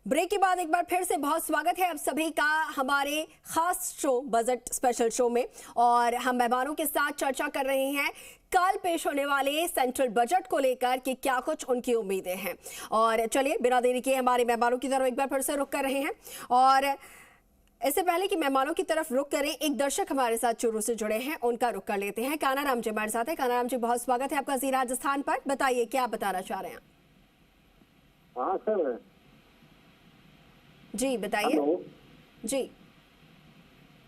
Break के बाद एक बार फिर से बहुत स्वागत है आप सभी का हमारे खास शो बजट स्पेशल शो में। और हम मेहमानों के साथ चर्चा कर रहे हैं कल पेश होने वाले सेंट्रल बजट को लेकर कि क्या कुछ उनकी उम्मीदें हैं। और चलिए बिना देरी के हमारे मेहमानों की तरफ एक बार फिर से रुख कर रहे हैं। और इससे पहले कि मेहमानों की तरफ रुख करें, एक दर्शक हमारे साथ चूरू से जुड़े हैं, उनका रुख कर लेते हैं। कानाराम जी हमारे साथ है। कानाराम जी बहुत स्वागत है आपका जी राजस्थान पर। बताइए क्या आप बताना चाह रहे हैं। हाँ सर जी बताइए जी।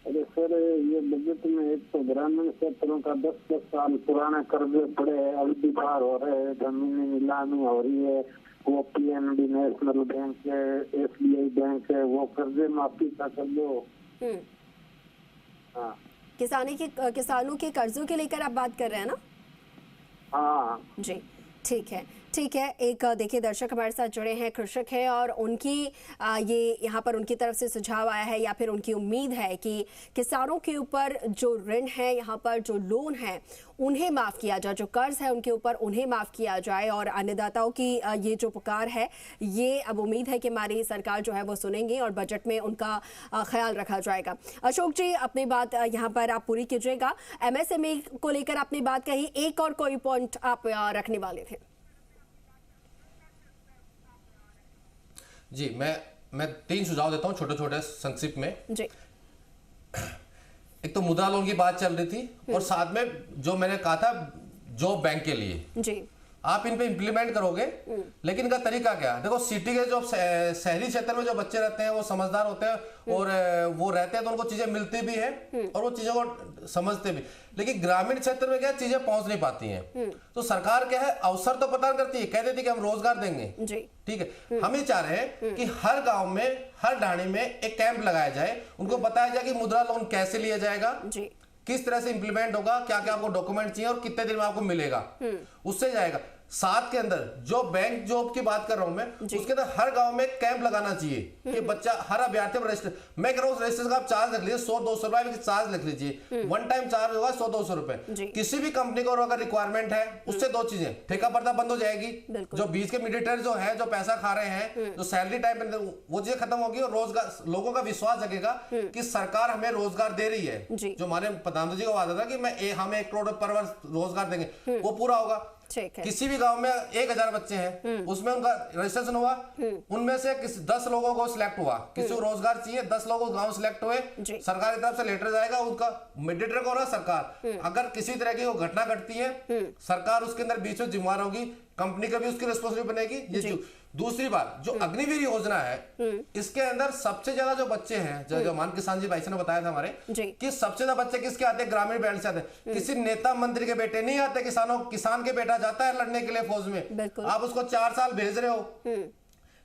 अरे सर, ये बजट में एक तो ग्रामीण क्षेत्रों का 10-10 साल पुराने कर्जे पड़े हैं, अवधि पार हो रहे हैं, जमीनी नीलामी हो रही है, वो पीएनबी नेशनल बैंक है, एसबीआई बैंक है, वो कर्जे माफी का कर दो। हाँ, किसानों के कर्जों के लेकर आप बात कर रहे हैं ना। हाँ जी ठीक है। एक देखिए दर्शक हमारे साथ जुड़े हैं, कृषक है और उनकी ये यहाँ पर उनकी तरफ से सुझाव आया है या फिर उनकी उम्मीद है कि किसानों के ऊपर जो ऋण है, यहाँ पर जो लोन है उन्हें माफ़ किया जाए, जो कर्ज है उनके ऊपर उन्हें माफ़ किया जाए। और अन्नदाताओं की ये जो पुकार है, ये अब उम्मीद है कि हमारी सरकार जो है वो सुनेंगी और बजट में उनका ख्याल रखा जाएगा। अशोक जी अपनी बात यहाँ पर आप पूरी कीजिएगा। एमएसएमई को लेकर आपने बात कही, एक और कोई पॉइंट आप रखने वाले थे। जी मैं 3 सुझाव देता हूं छोटे छोटे संक्षिप्त में जी। एक तो मुद्रा लोन की बात चल रही थी और साथ में जो मैंने कहा था जॉब बैंक के लिए जी, आप इन पे इम्प्लीमेंट करोगे, लेकिन इनका तरीका क्या है? देखो सिटी के जो शहरी क्षेत्र में जो बच्चे रहते हैं वो समझदार होते हैं और वो रहते हैं तो उनको चीजें मिलती भी है और वो चीजों को समझते भी, लेकिन ग्रामीण क्षेत्र में क्या चीजें पहुंच नहीं पाती हैं। तो सरकार क्या है, अवसर तो प्रदान करती है, कह देती है कि हम रोजगार देंगे, ठीक है। हम ये चाह रहे हैं कि हर गांव में, हर ढाणी में एक कैंप लगाया जाए, उनको बताया जाए कि मुद्रा लोन कैसे लिया जाएगा, किस तरह से इंप्लीमेंट होगा, क्या क्या आपको डॉक्यूमेंट चाहिए और कितने दिन में आपको मिलेगा, उससे जाएगा। साथ के अंदर जो बैंक जॉब की बात कर रहा हूं मैं, उसके अंदर हर गांव में कैंप लगाना चाहिए कि बच्चा, हर अभ्यर्थी रजिस्टर, मैं कह रहा हूं रजिस्टर का आप चार्ज रख लीजिए, 100-200 रुपए चार्ज रख लीजिए, वन टाइम चार्ज होगा 100-200 रुपए। किसी भी कंपनी को अगर रिक्वायरमेंट है, उससे 2 चीजें, ठेका पर्दा बंद हो जाएगी, जो बीच के मीडिएटर जो है, जो पैसा खा रहे हैं, जो सैलरी टाइम पे, वो चीजें खत्म होगी और रोजगार, लोगों का विश्वास जगेगा कि सरकार हमें रोजगार दे रही है। जो हमारे प्रधानमंत्री जी का वादा था कि हम 1 करोड़ पर वर्ष रोजगार देंगे, वो पूरा होगा। किसी भी गांव में 1000 बच्चे हैं, उसमें उनका रजिस्ट्रेशन हुआ, उनमें से 10 लोगों को सिलेक्ट हुआ, किसी को रोजगार चाहिए, 10 लोग उस गांव सिलेक्ट हुए, सरकार की तरफ से लेटर जाएगा, उनका मीडिएटर कौन है? सरकार। अगर किसी तरह की घटना घटती है, सरकार उसके अंदर बीच में जिम्मेदार होगी, कंपनी का भी उसकी रिस्पॉन्सिबिलिटी बनेगी। ये दूसरी बात, जो अग्निवीर योजना है, इसके अंदर सबसे ज्यादा जो बच्चे हैं, जो मान किसान जी भाई ने बताया था हमारे, कि सबसे ज्यादा बच्चे किसके आते हैं? ग्रामीण बेल्ट से आते हैं। किसी नेता मंत्री के बेटे नहीं आते, किसान के बेटा जाता है लड़ने के लिए फौज में, आप उसको 4 साल भेज रहे हो,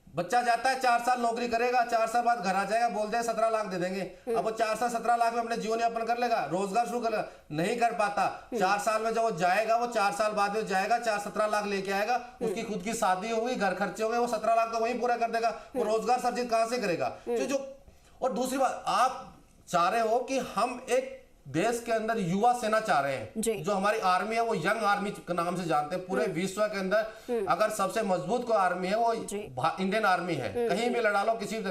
बच्चा जाता है 4 साल नौकरी करेगा, 4 साल बाद घर आ जाएगा, बोलते हैं 17 लाख दे देंगे। अब वो 4 साल 17 लाख में अपने जीवन यापन कर लेगा, रोजगार शुरू कर लेगा, नहीं कर पाता। 4 साल में जब वो जाएगा, वो 4 साल बाद में जाएगा, 17 लाख लेके आएगा, उसकी खुद की शादी होगी, घर खर्चे होंगे, वो 17 लाख तो वहीं पूरा कर देगा, वो रोजगार सर्जित कहां से करेगा? और दूसरी बात, आप चाह रहे हो कि हम एक देश के अंदर युवा सेना चाह रहे हैं, जो हमारी आर्मी है वो यंग आर्मी के नाम से जानते हैं। पूरे विश्व के अंदर अगर सबसे मजबूत कोई आर्मी है वो इंडियन आर्मी है, कहीं भी लड़ा लो, किसी भी,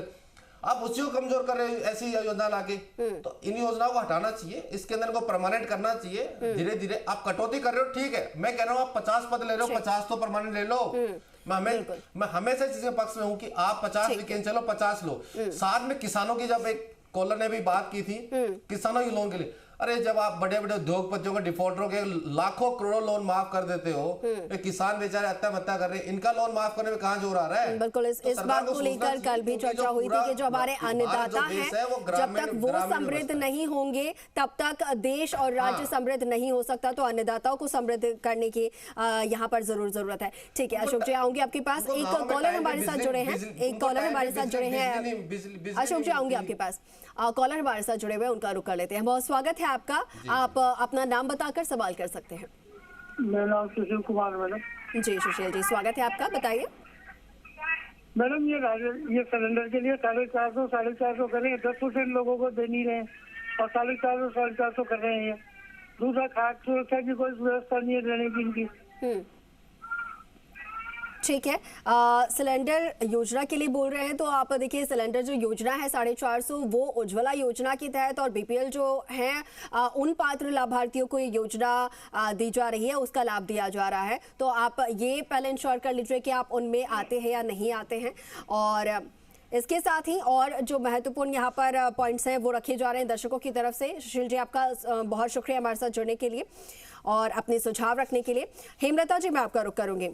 आप उसी को कमजोर कर रहे हो ऐसी योजना लाके। तो इन योजनाओं को हटाना चाहिए, इसके अंदर को परमानेंट करना चाहिए। धीरे धीरे आप कटौती कर रहे हो, ठीक है, मैं कह रहा हूँ आप 50 पद ले रहे हो, 50 तो परमानेंट ले लो। मैं हमेशा इसके पक्ष में हूँ कि आप 50 वीकेंड चलो, 50 लो। साथ में किसानों की, जब एक कॉलर ने भी बात की थी किसानों के लोन के लिए, अरे जब आप बड़े बड़े उद्योगपतियों के, डिफॉल्टरों के लाखों करोड़ों लोन माफ कर देते हो, किसान बेचारे आत्महत्या कर रहे हैं, इनका लोन माफ करने में कहां जोर आ रहा है? बिल्कुल इस बात को लेकर कल भी चर्चा हुई थी कि जो हमारे अन्नदाता हैं, जब तक वो समृद्ध नहीं होंगे तब तक देश और राज्य समृद्ध नहीं हो सकता। तो अन्नदाताओं को समृद्ध करने की यहाँ पर जरूरत है। ठीक है अशोक जी, आऊंगी आपके पास। एक कॉलर हमारे साथ जुड़े हैं, अशोक जी आऊंगी आपके पास। कॉलर हमारे साथ जुड़े हुए, उनका रुख कर लेते हैं। बहुत स्वागत है आपका, आप अपना नाम बताकर सवाल कर सकते हैं। मेरा नाम सुशील कुमार मैडम। जी सुशील जी स्वागत है आपका, बताइए। मैडम ये सिलेंडर के लिए 450 करें, 10% लोगों को दे नहीं रहे हैं और 450 कर रहे हैं। दूसरा खाद्य सुरक्षा की कोई व्यवस्था नहीं है देने की इनकी। ठीक है, सिलेंडर योजना के लिए बोल रहे हैं तो आप देखिए सिलेंडर जो योजना है 450 वो उज्ज्वला योजना के तहत और बीपीएल जो हैं उन पात्र लाभार्थियों को ये योजना दी जा रही है, उसका लाभ दिया जा रहा है। तो आप ये पहले इंश्योर कर लीजिए कि आप उनमें आते हैं या नहीं आते हैं। और इसके साथ ही और जो महत्वपूर्ण यहाँ पर पॉइंट्स हैं वो रखे जा रहे हैं दर्शकों की तरफ से। सुशील जी आपका बहुत शुक्रिया हमारे साथ जुड़ने के लिए और अपने सुझाव रखने के लिए। हेमलता जी मैं आपका रुख करूंगी।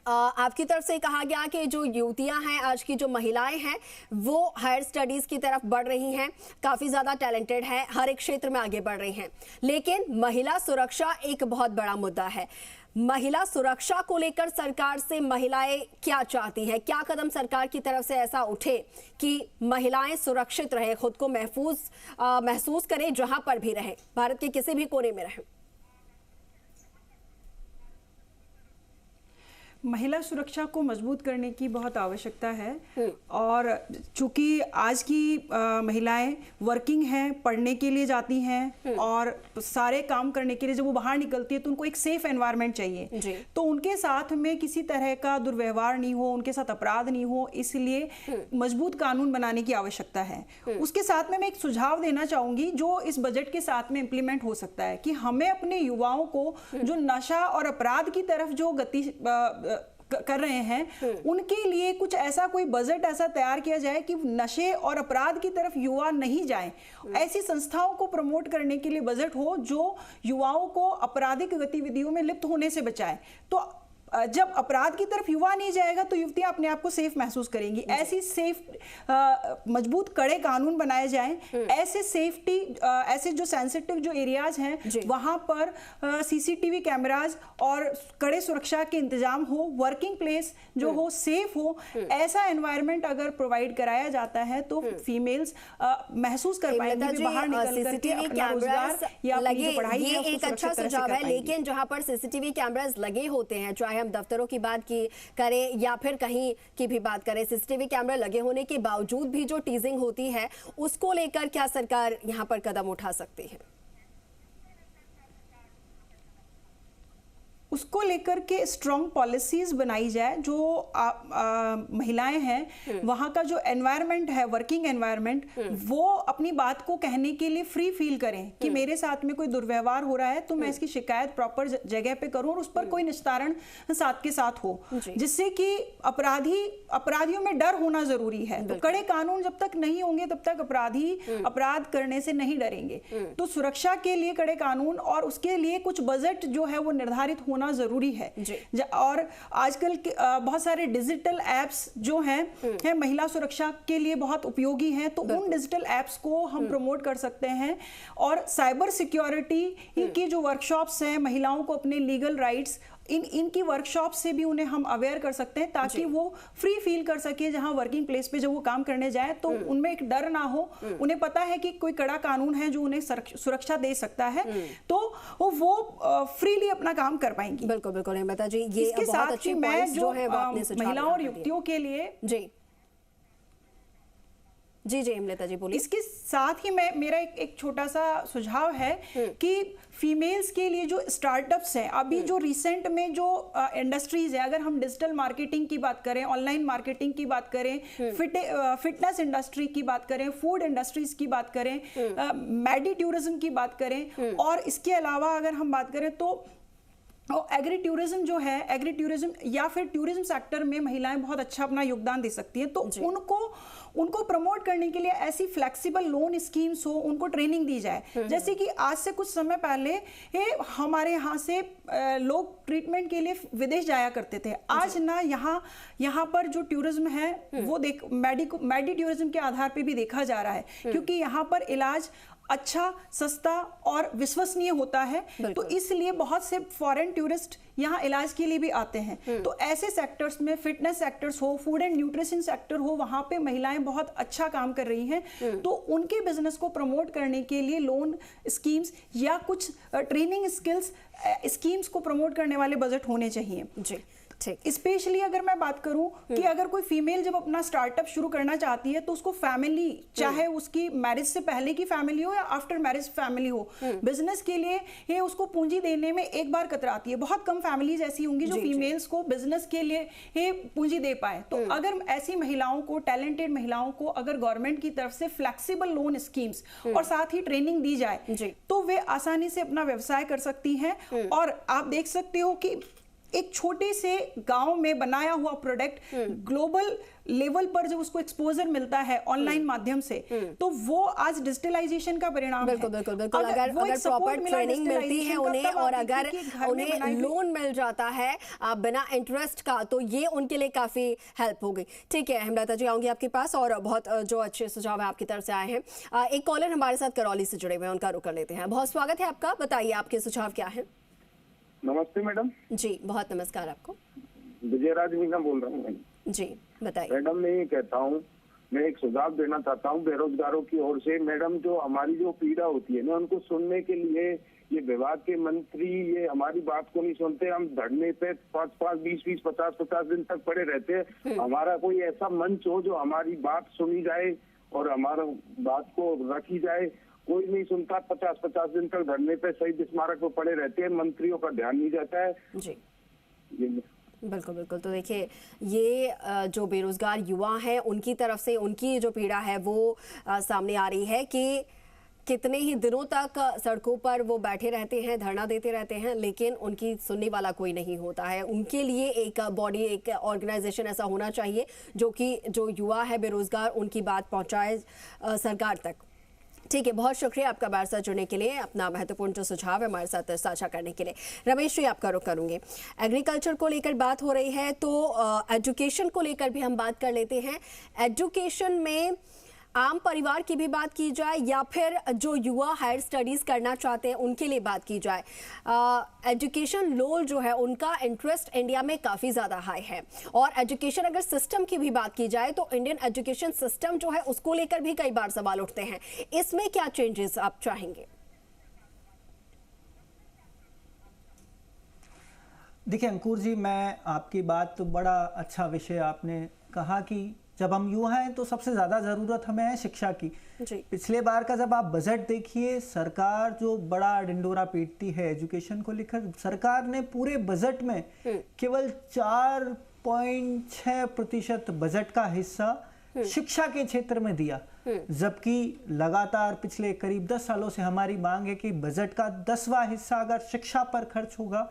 आपकी तरफ से कहा गया कि जो युवतियां हैं, आज की जो महिलाएं हैं वो हायर स्टडीज की तरफ बढ़ रही हैं, काफी ज्यादा टैलेंटेड है, हर एक क्षेत्र में आगे बढ़ रही हैं, लेकिन महिला सुरक्षा एक बहुत बड़ा मुद्दा है। महिला सुरक्षा को लेकर सरकार से महिलाएं क्या चाहती हैं, क्या कदम सरकार की तरफ से ऐसा उठे कि महिलाएं सुरक्षित रहे, खुद को महसूस करें जहां पर भी रहे, भारत के किसी भी कोने में रहे। महिला सुरक्षा को मजबूत करने की बहुत आवश्यकता है और चूंकि आज की महिलाएं वर्किंग हैं, पढ़ने के लिए जाती हैं और सारे काम करने के लिए जब वो बाहर निकलती है तो उनको एक सेफ एनवायरनमेंट चाहिए, तो उनके साथ में किसी तरह का दुर्व्यवहार नहीं हो, उनके साथ अपराध नहीं हो, इसलिए मजबूत कानून बनाने की आवश्यकता है। उसके साथ में मैं एक सुझाव देना चाहूंगी जो इस बजट के साथ में इम्प्लीमेंट हो सकता है कि हमें अपने युवाओं को जो नशा और अपराध की तरफ जो गति कर रहे हैं उनके लिए कुछ ऐसा कोई बजट ऐसा तैयार किया जाए कि नशे और अपराध की तरफ युवा नहीं जाएं। ऐसी संस्थाओं को प्रमोट करने के लिए बजट हो जो युवाओं को आपराधिक गतिविधियों में लिप्त होने से बचाए। तो जब अपराध की तरफ युवा नहीं जाएगा तो युवतियां अपने आप को सेफ महसूस करेंगी। ऐसी सेफ मजबूत कड़े कानून बनाए जाएं, ऐसे सेफ्टी ऐसे जो सेंसिटिव जो एरियाज हैं वहां पर सीसीटीवी कैमराज और कड़े सुरक्षा के इंतजाम हो, वर्किंग प्लेस जो हो सेफ हो, ऐसा एनवायरनमेंट अगर प्रोवाइड कराया जाता है तो फीमेल्स महसूस कर पाएंगी कि बाहर निकल करके अपना रोजगार या अपनी जो पढ़ाई है ये एक अच्छा सुझाव है। लेकिन जहां पर सीसीटीवी कैमराज लगे होते हैं, चाहे हम दफ्तरों की बात करें या फिर कहीं की भी बात करें, सीसीटीवी कैमरा लगे होने के बावजूद भी जो टीजिंग होती है उसको लेकर क्या सरकार यहां पर कदम उठा सकती है? उसको लेकर के स्ट्रॉन्ग पॉलिसीज बनाई जाए। जो महिलाएं हैं वहां का जो एनवायरनमेंट है, वर्किंग एनवायरनमेंट, वो अपनी बात को कहने के लिए फ्री फील करें कि मेरे साथ में कोई दुर्व्यवहार हो रहा है तो मैं इसकी शिकायत प्रॉपर जगह पे करूं और उस पर कोई निस्तारण साथ के साथ हो, जिससे कि अपराधियों में डर होना जरूरी है। तो कड़े कानून जब तक नहीं होंगे तब तक अपराधी अपराध करने से नहीं डरेंगे। तो सुरक्षा के लिए कड़े कानून और उसके लिए कुछ बजट जो है वो निर्धारित होना जरूरी है। और आजकल बहुत सारे डिजिटल एप्स जो हैं महिला सुरक्षा के लिए बहुत उपयोगी हैं, तो उन डिजिटल एप्स को हम प्रमोट कर सकते हैं। और साइबर सिक्योरिटी की जो वर्कशॉप्स हैं, महिलाओं को अपने लीगल राइट्स इनकी वर्कशॉप से भी उन्हें हम अवेयर कर सकते हैं ताकि वो फ्री फील कर सके जहां वर्किंग प्लेस पे जब वो काम करने जाए तो उनमें एक डर ना हो, उन्हें पता है कि कोई कड़ा कानून है जो उन्हें सुरक्षा दे सकता है, तो वो फ्रीली अपना काम कर पाएंगी। बिल्कुल बिल्कुल हेमलता जी, ये इसके बहुत साथ अच्छी ही मैं जो महिलाओं और युवतियों के लिए जी हेमलता जी बोलिए। इसके साथ ही मेरा एक छोटा सा सुझाव है कि फीमेल्स के लिए जो स्टार्टअप्स हैं, अभी जो रिसेंट में जो इंडस्ट्रीज है, अगर हम डिजिटल मार्केटिंग की बात करें, ऑनलाइन मार्केटिंग की बात करें, फिटनेस इंडस्ट्री की बात करें, फूड इंडस्ट्रीज की बात करें, मेडी टूरिज्म की बात करें, और इसके अलावा अगर हम बात करें तो एग्री टूरिज्म जो है, एग्री टूरिज्म या फिर टूरिज्म सेक्टर में महिलाएं बहुत अच्छा अपना योगदान दे सकती हैं। तो उनको प्रमोट करने के लिए ऐसी फ्लेक्सिबल लोन स्कीम्स हो, उनको ट्रेनिंग दी जाए। जैसे कि आज से कुछ समय पहले हमारे यहाँ से लोग ट्रीटमेंट के लिए विदेश जाया करते थे। आज ना यहाँ पर जो टूरिज्म है वो मेडी टूरिज्म के आधार पे भी देखा जा रहा है, क्योंकि यहाँ पर इलाज अच्छा, सस्ता और विश्वसनीय होता है। तो इसलिए बहुत से फॉरेन टूरिस्ट यहाँ इलाज के लिए भी आते हैं। तो ऐसे सेक्टर्स में, फिटनेस सेक्टर्स हो, फूड एंड न्यूट्रिशन सेक्टर हो, वहां पे महिलाएं बहुत अच्छा काम कर रही हैं। तो उनके बिजनेस को प्रमोट करने के लिए लोन स्कीम्स या कुछ ट्रेनिंग स्किल्स स्कीम्स को प्रमोट करने वाले बजट होने चाहिए। स्पेशली अगर मैं बात करूं कि अगर कोई फीमेल जब अपना स्टार्टअप शुरू करना चाहती है तो उसको फैमिली, चाहे उसकी मैरिज से पहले की फैमिली हो या आफ्टर मैरिज फैमिली हो, बिजनेस के लिए ये उसको पूंजी देने में एक बार कतराती है। बहुत कम फैमिलीज ऐसी होंगी जो फीमेल्स को बिजनेस के लिए ये पूंजी दे पाए। तो अगर ऐसी महिलाओं को, टैलेंटेड महिलाओं को अगर गवर्नमेंट की तरफ से फ्लेक्सिबल लोन स्कीम्स और साथ ही ट्रेनिंग दी जाए तो वे आसानी से अपना व्यवसाय कर सकती हैं। और आप देख सकते हो कि एक छोटे से गांव में बनाया हुआ प्रोडक्ट ग्लोबल लेवल पर जब उसको एक्सपोजर मिलता है ऑनलाइन माध्यम से, तो वो आज डिजिटलाइजेशन का परिणाम है। बिल्कुल। अगर प्रॉपर ट्रेनिंग मिलती है उन्हें और अगर उन्हें लोन मिल जाता है बिना इंटरेस्ट का, तो ये उनके लिए काफी हेल्प होगी। ठीक है हेमलता जी, आऊंगी आपके पास और बहुत जो अच्छे सुझाव है आपकी तरफ से आए हैं। एक कॉलर हमारे साथ करौली से जुड़े हुए हैं, उनका रुख कर लेते हैं। बहुत स्वागत है आपका, बताइए आपके सुझाव क्या है। नमस्ते मैडम। जी बहुत नमस्कार आपको। विजयराज मीना बोल रहा हूँ जी, बताइए। मैडम मैं ये कहता हूँ, मैं एक सुझाव देना चाहता हूँ बेरोजगारों की ओर से। मैडम जो हमारी जो पीड़ा होती है ना, उनको सुनने के लिए ये विभाग के मंत्री ये हमारी बात को नहीं सुनते। हम धरने पे 5-5, 20-20, 50-50 दिन तक पड़े रहते हैं। हमारा कोई ऐसा मंच हो जो हमारी बात सुनी जाए और हमारा बात को रखी जाए, कोई नहीं सुनता। 50-50 दिन तक धरने पे शहीद स्मारक पे पड़े रहते हैं, मंत्रियों का ध्यान नहीं जाता है जी। बिल्कुल। तो देखिए ये जो बेरोजगार युवा हैं उनकी तरफ से उनकी जो पीड़ा है वो सामने आ रही है कि कितने ही दिनों तक सड़कों पर वो बैठे रहते हैं, धरना देते रहते हैं, लेकिन उनकी सुनने वाला कोई नहीं होता है। उनके लिए एक बॉडी, एक ऑर्गेनाइजेशन ऐसा होना चाहिए जो कि जो युवा है बेरोजगार उनकी बात पहुंचाए सरकार तक। ठीक है, बहुत शुक्रिया आपका हमारे साथ जुड़ने के लिए, अपना महत्वपूर्ण जो सुझाव है हमारे साथ साझा करने के लिए। रमेश जी आपका रुख करूंगे। एग्रीकल्चर को लेकर बात हो रही है तो एजुकेशन को लेकर भी हम बात कर लेते हैं। एजुकेशन में आम परिवार की भी बात की जाए या फिर जो युवा हायर स्टडीज करना चाहते हैं उनके लिए बात की जाए। एजुकेशन लोन जो है उनका इंटरेस्ट इंडिया में काफ़ी ज़्यादा हाई है। और एजुकेशन अगर सिस्टम की भी बात की जाए तो इंडियन एजुकेशन सिस्टम जो है उसको लेकर भी कई बार सवाल उठते हैं। इसमें क्या चेंजेस आप चाहेंगे? देखिए अंकुर जी, मैं आपकी बात, तो बड़ा अच्छा विषय आपने कहा कि जब हम युवा हैं तो सबसे ज़्यादा ज़रूरत हमें है शिक्षा की। पिछले बार का जब आप बजट देखिए, सरकार जो बड़ा डिंडोरा पीटती है एजुकेशन को लेकर, सरकार ने पूरे बजट में केवल 4.6% बजट का हिस्सा शिक्षा के क्षेत्र में दिया, जबकि लगातार पिछले करीब 10 सालों से हमारी मांग है कि बजट का 10वां हिस्सा अगर शिक्षा पर खर्च होगा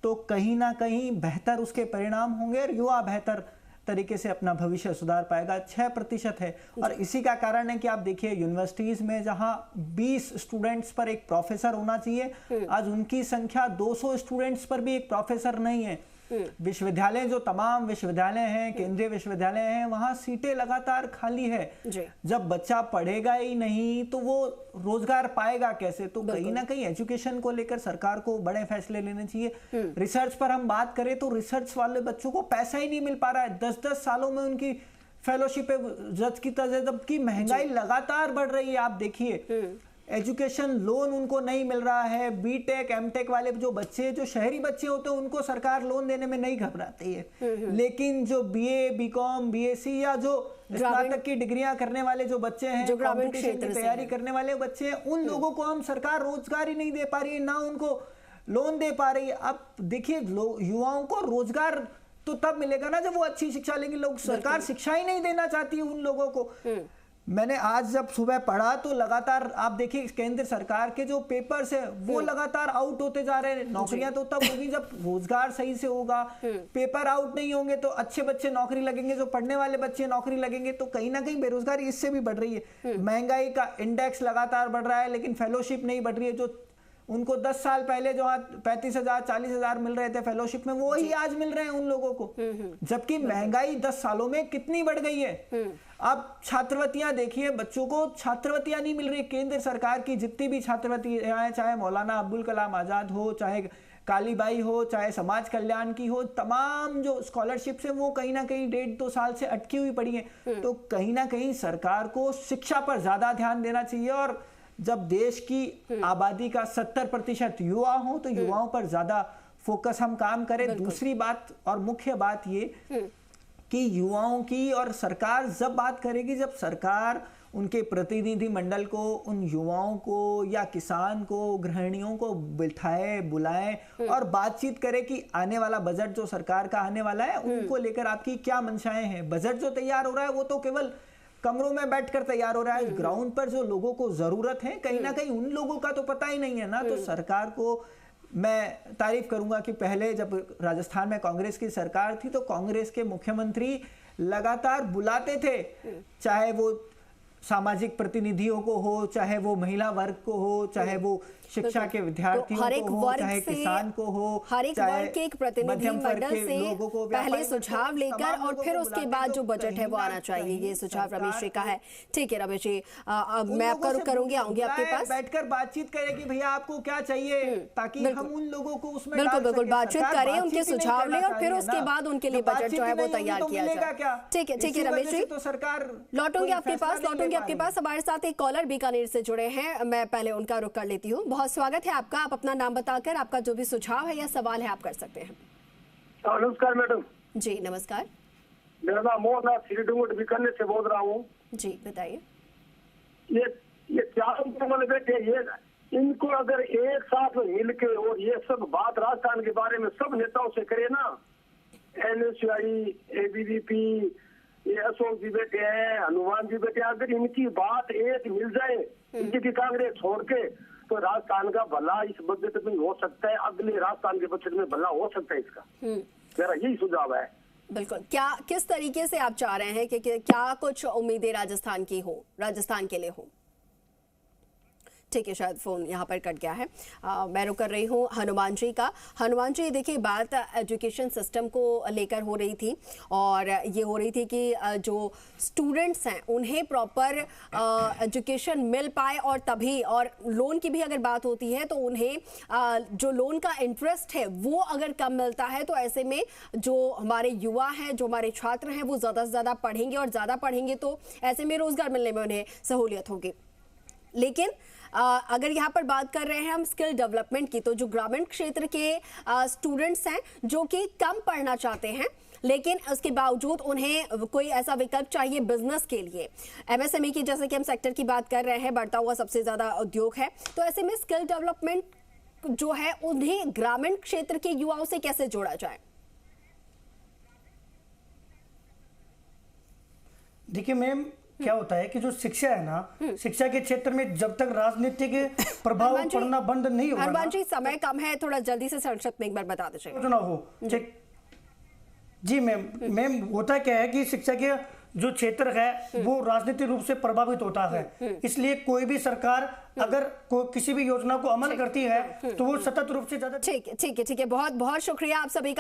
तो कहीं ना कहीं बेहतर उसके परिणाम होंगे और युवा बेहतर तरीके से अपना भविष्य सुधार पाएगा। 6% है और इसी का कारण है कि आप देखिए यूनिवर्सिटीज में जहां 20 स्टूडेंट्स पर एक प्रोफेसर होना चाहिए, आज उनकी संख्या 200 स्टूडेंट्स पर भी एक प्रोफेसर नहीं है। विश्वविद्यालय, जो तमाम विश्वविद्यालय हैं, केंद्रीय विश्वविद्यालय हैं, वहां सीटें लगातार खाली है। जब बच्चा पढ़ेगा ही नहीं तो वो रोजगार पाएगा कैसे? तो कहीं ना कहीं एजुकेशन को लेकर सरकार को बड़े फैसले लेने चाहिए। रिसर्च पर हम बात करें तो रिसर्च वाले बच्चों को पैसा ही नहीं मिल पा रहा है। 10-10 सालों में उनकी फेलोशिप जज की तरह, जबकि महंगाई लगातार बढ़ रही है। आप देखिए एजुकेशन लोन उनको नहीं मिल रहा है। बीटेक एमटेक वाले जो बच्चे, जो शहरी बच्चे होते हैं, उनको सरकार लोन देने में नहीं घबराती है, लेकिन जो बीए, बीकॉम, बीएससी या जो स्नातक की डिग्रियां करने वाले जो बच्चे हैं, जो कॉम्पिटिशन की तैयारी करने वाले बच्चे हैं, उन लोगों को हम सरकार रोजगार ही नहीं दे पा रही है, ना उनको लोन दे पा रही है। अब देखिए युवाओं को रोजगार तो तब मिलेगा ना जब वो अच्छी शिक्षा लेंगे। लोग, सरकार शिक्षा ही नहीं देना चाहती है उन लोगों को। मैंने आज जब सुबह पढ़ा तो लगातार आप देखिए केंद्र सरकार के जो पेपर्स है वो लगातार आउट होते जा रहे हैं। नौकरियां तो तब होगी जब रोजगार सही से होगा। पेपर आउट नहीं होंगे तो अच्छे बच्चे नौकरी लगेंगे, जो पढ़ने वाले बच्चे नौकरी लगेंगे। तो कहीं ना कहीं बेरोजगारी इससे भी बढ़ रही है। महंगाई का इंडेक्स लगातार बढ़ रहा है लेकिन फेलोशिप नहीं बढ़ रही है। जो उनको 10 साल पहले जो 35,000 40,000 मिल रहे थे फेलोशिप में, वो ही आज मिल रहे हैं उन लोगों को, जबकि महंगाई 10 सालों में कितनी बढ़ गई है। आप छात्रवृत्तियां देखिए, बच्चों को छात्रवृत्तियां नहीं मिल रही। केंद्र सरकार की जितनी भी छात्रवृत्तियां, चाहे मौलाना अब्दुल कलाम आजाद हो, चाहे कालीबाई हो, चाहे समाज कल्याण की हो, तमाम जो स्कॉलरशिप्स है वो कहीं ना कहीं 1.5-2 साल से अटकी हुई पड़ी है। तो कहीं ना कहीं सरकार को शिक्षा पर ज्यादा ध्यान देना चाहिए। और जब देश की आबादी का 70% युवा हो तो युवाओं पर ज्यादा फोकस हम काम करें। दूसरी बात और मुख्य बात ये कि युवाओं की, और सरकार जब बात करेगी जब सरकार उनके प्रतिनिधि मंडल को, उन युवाओं को या किसान को, गृहिणियों को बिठाए, बुलाए और बातचीत करे कि आने वाला बजट जो सरकार का आने वाला है उनको लेकर आपकी क्या मंशाएं हैं। बजट जो तैयार हो रहा है वो तो केवल कमरों में बैठकर तैयार हो रहा है, ग्राउंड पर जो लोगों को जरूरत है कहीं ना कहीं उन लोगों का तो पता ही नहीं है ना। तो सरकार को मैं तारीफ करूंगा कि पहले जब राजस्थान में कांग्रेस की सरकार थी तो कांग्रेस के मुख्यमंत्री लगातार बुलाते थे, चाहे वो सामाजिक प्रतिनिधियों को हो, चाहे वो महिला वर्ग को हो, चाहे वो शिक्षा के विद्यार्थियों को हो, चाहे किसान को हो, हर एक वर्ग के एक प्रतिनिधि मंडल से पहले सुझाव लेकर और फिर उसके बाद जो बजट है वो आना चाहिए। ये सुझाव रमेश जी का है। ठीक है रमेश जी, मैं आपका रुख करूंगी, आऊंगी आपके पास, बैठकर बातचीत करें कि भैया आपको क्या चाहिए, ताकि हम उन लोगों को उसमें बिल्कुल बिल्कुल बातचीत करें, उनके सुझाव लें और फिर उसके बाद उनके लिए बजट जो है वो तैयार किया जाए। ठीक है रमेश जी, तो सरकार लौटूंगी आपके पास। हमारे साथ एक कॉलर बीकानेर से जुड़े हैं, मैं पहले उनका रुख कर लेती हूँ। बहुत स्वागत है आपका, आप अपना नाम बताकर आपका जो भी सुझाव है या सवाल है आप कर सकते हैं। नमस्कार मैडम। जी नमस्कार, मेरा नाम मोहन श्रीडूंगट बीकानेर से बोल रहा हूँ। जी बताइए। ये चारों वाले बेटे, ये इनको अगर एक साथ में मिलके और ये सब बात राजस्थान के बारे में सब नेताओं से करे ना, NSUI, ABVP, ये अशोक जी बेटे हैं, हनुमान जी बेटे, अगर इनकी बात एक मिल जाए, इनकी कांग्रेस छोड़ के, तो राजस्थान का भला इस बजट में हो सकता है, अगले राजस्थान के बजट में भला हो सकता है इसका। मेरा यही सुझाव है। बिल्कुल, क्या किस तरीके से आप चाह रहे हैं कि क्या कुछ उम्मीदें राजस्थान की हो, राजस्थान के लिए हो? ठीक है, शायद फ़ोन यहाँ पर कट गया है। मैं रुक कर रही हूँ हनुमान जी का। हनुमान जी देखिए, बात एजुकेशन सिस्टम को लेकर हो रही थी और ये हो रही थी कि जो स्टूडेंट्स हैं उन्हें प्रॉपर एजुकेशन मिल पाए, और तभी, और लोन की भी अगर बात होती है तो उन्हें जो लोन का इंटरेस्ट है वो अगर कम मिलता है तो ऐसे में जो हमारे युवा हैं, जो हमारे छात्र हैं, वो ज़्यादा से ज़्यादा पढ़ेंगे और ज़्यादा पढ़ेंगे तो ऐसे में रोज़गार मिलने में उन्हें सहूलियत होगी। लेकिन अगर यहाँ पर बात कर रहे हैं हम स्किल डेवलपमेंट की, तो जो ग्रामीण क्षेत्र के स्टूडेंट्स हैं जो कि कम पढ़ना चाहते हैं लेकिन उसके बावजूद उन्हें कोई ऐसा विकल्प चाहिए बिजनेस के लिए, MSME की जैसे कि हम सेक्टर की बात कर रहे हैं, बढ़ता हुआ सबसे ज्यादा उद्योग है, तो ऐसे में स्किल डेवलपमेंट जो है उन्हें ग्रामीण क्षेत्र के युवाओं से कैसे जोड़ा जाए? देखिए मैम, क्या होता है कि जो शिक्षा है ना, शिक्षा के क्षेत्र में जब तक राजनीतिक प्रभाव पड़ना बंद नहीं होगा। हनुमान जी समय कम है, थोड़ा जल्दी से संक्षिप्त में एक बार बता दीजिए। चुनाव हो ठीक। जी मैम होता क्या है कि शिक्षा के जो क्षेत्र है वो राजनीतिक रूप से प्रभावित होता है, इसलिए कोई भी सरकार अगर किसी भी योजना को अमल करती है तो वो सतत रूप से ज्यादा। ठीक है, बहुत बहुत शुक्रिया आप सभी का।